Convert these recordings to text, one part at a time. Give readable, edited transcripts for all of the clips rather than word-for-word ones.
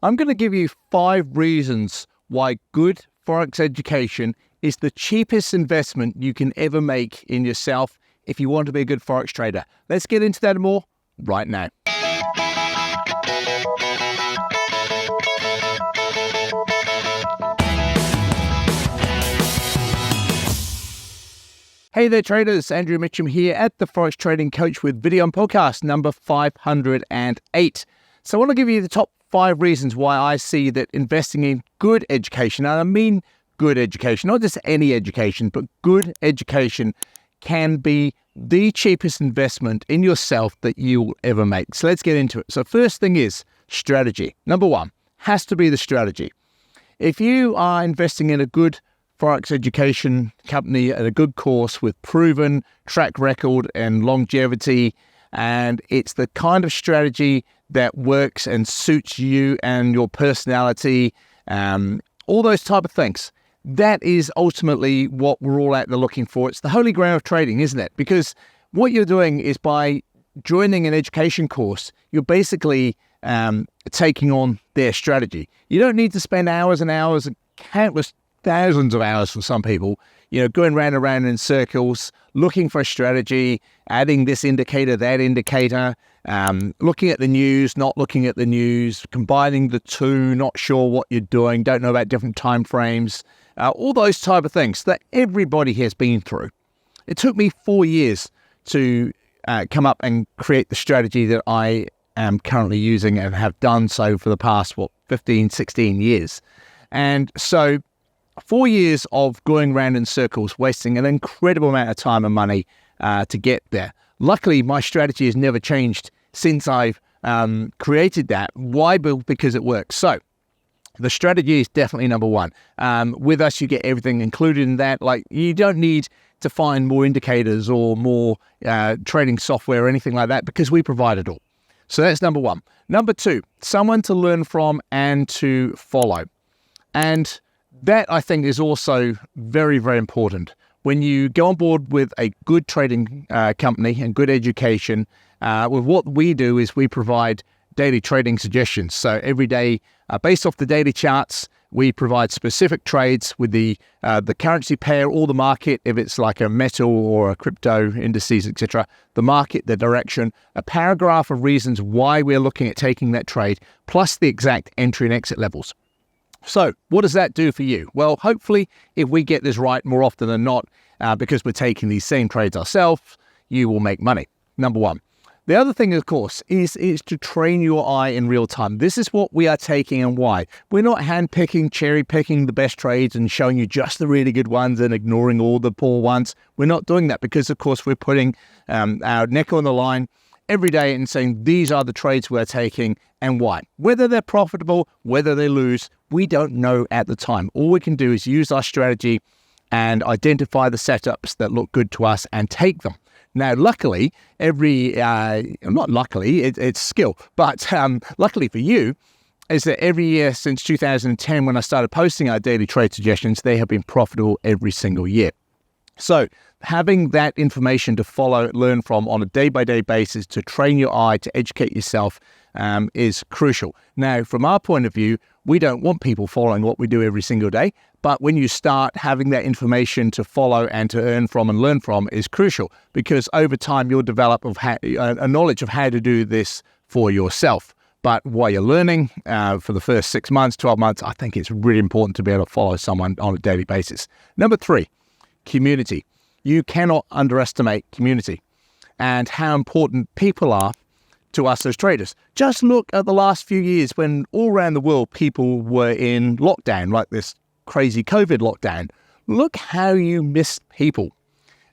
I'm going to give you 5 reasons why good Forex education is the cheapest investment you can ever make in yourself if you want to be a good Forex trader. Let's get into that and more right now. Hey there traders, Andrew Mitchem here at the Forex Trading Coach with video and podcast number 508. So I want to give you the top 5 reasons why I see that investing in good education, and I mean good education, not just any education, but good education can be the cheapest investment in yourself that you'll ever make. So let's get into it. So first thing is strategy. Number 1 has to be the strategy. If you are investing in a good Forex education company at a good course with proven track record and longevity, and it's the kind of strategy that works and suits you and your personality, all those type of things, that is ultimately what we're all out there looking for. It's the holy grail of trading, isn't it? Because what you're doing is by joining an education course, you're basically taking on their strategy. You don't need to spend hours and hours, countless thousands of hours for some people, going round and round in circles, looking for a strategy, adding this indicator, that indicator, looking at the news, not looking at the news, combining the two, not sure what you're doing, don't know about different time frames, all those type of things that everybody has been through. It took me 4 years to come up and create the strategy that I am currently using and have done so for the past, 15, 16 years. And so 4 years of going around in circles, wasting an incredible amount of time and money to get there. Luckily, my strategy has never changed since I've created that. Why? Because it works. So the strategy is definitely number 1. With us, you get everything included in that. Like, you don't need to find more indicators or more trading software or anything like that, because we provide it all. So that's number 1. Number 2, someone to learn from and to follow. And that, I think, is also very, very important. When you go on board with a good trading company and good education, with what we do is we provide daily trading suggestions. So every day, based off the daily charts, we provide specific trades with the currency pair or the market, if it's like a metal or a crypto indices, etc., the market, the direction, a paragraph of reasons why we're looking at taking that trade, plus the exact entry and exit levels. So what does that do for you? Well, hopefully, if we get this right more often than not, because we're taking these same trades ourselves, you will make money. Number 1. The other thing, of course, is to train your eye in real time. This is what we are taking and why. We're not handpicking, cherry-picking the best trades and showing you just the really good ones and ignoring all the poor ones. We're not doing that because, of course, we're putting our neck on the line every day and saying these are the trades we're taking and why. Whether they're profitable, whether they lose, we don't know at the time. All we can do is use our strategy and identify the setups that look good to us and take them. Now, luckily, it's skill, but luckily for you, is that every year since 2010, when I started posting our daily trade suggestions, they have been profitable every single year. So having that information to follow, learn from on a day-by-day basis, to train your eye, to educate yourself, is crucial. Now, from our point of view, we don't want people following what we do every single day, but when you start having that information to follow and to earn from and learn from is crucial, because over time you'll develop a knowledge of how to do this for yourself. But while you're learning for the first 6 months, 12 months, I think it's really important to be able to follow someone on a daily basis. Number 3, community. You cannot underestimate community and how important people are to us as traders. Just look at the last few years when all around the world people were in lockdown, like this crazy COVID lockdown. Look how you missed people,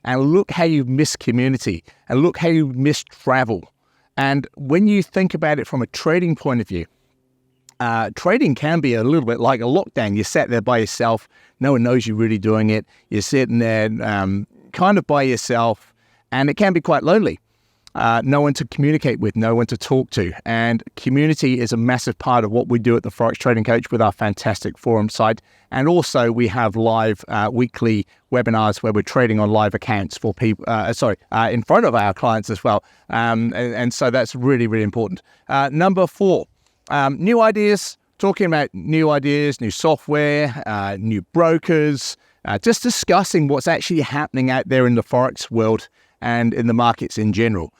and look how you missed community, and look how you missed travel. And when you think about it from a trading point of view, trading can be a little bit like a lockdown. You sat there by yourself. No one knows you're really doing it. You're sitting there kind of by yourself, and it can be quite lonely. No one to communicate with, no one to talk to. And community is a massive part of what we do at the Forex Trading Coach with our fantastic forum site. And also we have live weekly webinars where we're trading on live accounts for people, in front of our clients as well. And so that's really, really important. Number 4, new ideas talking about new ideas, new software, new brokers, just discussing what's actually happening out there in the Forex world and in the markets in general.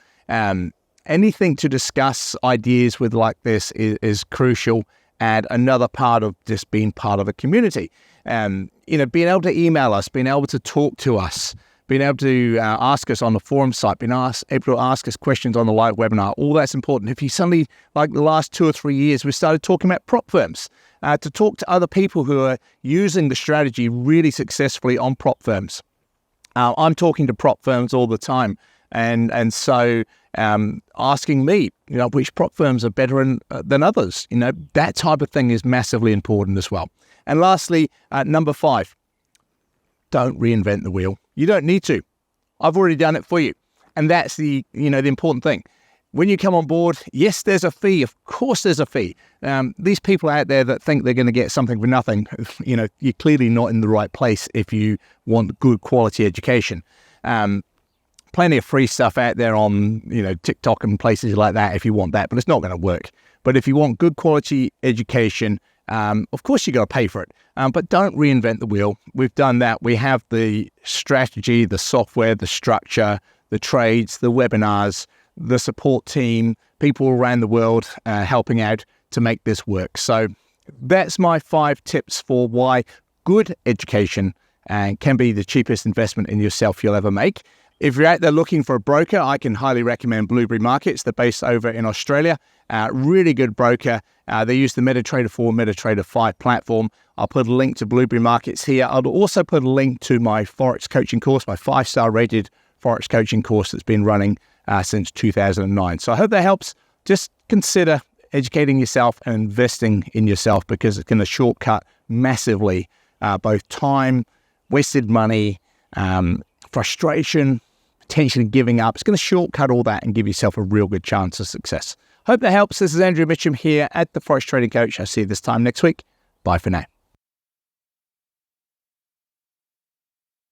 Anything to discuss ideas with like this is crucial, and another part of just being part of a community. Being able to email us, being able to talk to us, being able to ask us on the forum site, able to ask us questions on the live webinar, all that's important. If you suddenly, like the last 2 or 3 years, we started talking about prop firms, to talk to other people who are using the strategy really successfully on prop firms. I'm talking to prop firms all the time, and so asking me, which prop firms are better than others, that type of thing is massively important as well. And lastly, number 5, don't reinvent the wheel. You don't need to. I've already done it for you. And that's the important thing. When you come on board, yes, there's a fee. Of course there's a fee. These people out there that think they're going to get something for nothing, you're clearly not in the right place if you want good quality education. Plenty of free stuff out there on, TikTok and places like that if you want that, but it's not going to work. But if you want good quality education, of course you got to pay for it. But don't reinvent the wheel. We've done that. We have the strategy, the software, the structure, the trades, the webinars, the support team, people around the world helping out to make this work. So that's my 5 tips for why good education can be the cheapest investment in yourself you'll ever make. If you're out there looking for a broker, I can highly recommend Blueberry Markets. They're based over in Australia. Really good broker. They use the MetaTrader 4, MetaTrader 5 platform. I'll put a link to Blueberry Markets here. I'll also put a link to my Forex coaching course, my 5-star rated Forex coaching course that's been running since 2009. So I hope that helps. Just consider educating yourself and investing in yourself, because it's going to shortcut massively both time, wasted money, frustration, potentially giving up. It's going to shortcut all that and give yourself a real good chance of success. Hope that helps. This is Andrew Mitchem here at the Forex Trading Coach. I'll see you this time next week. Bye for now.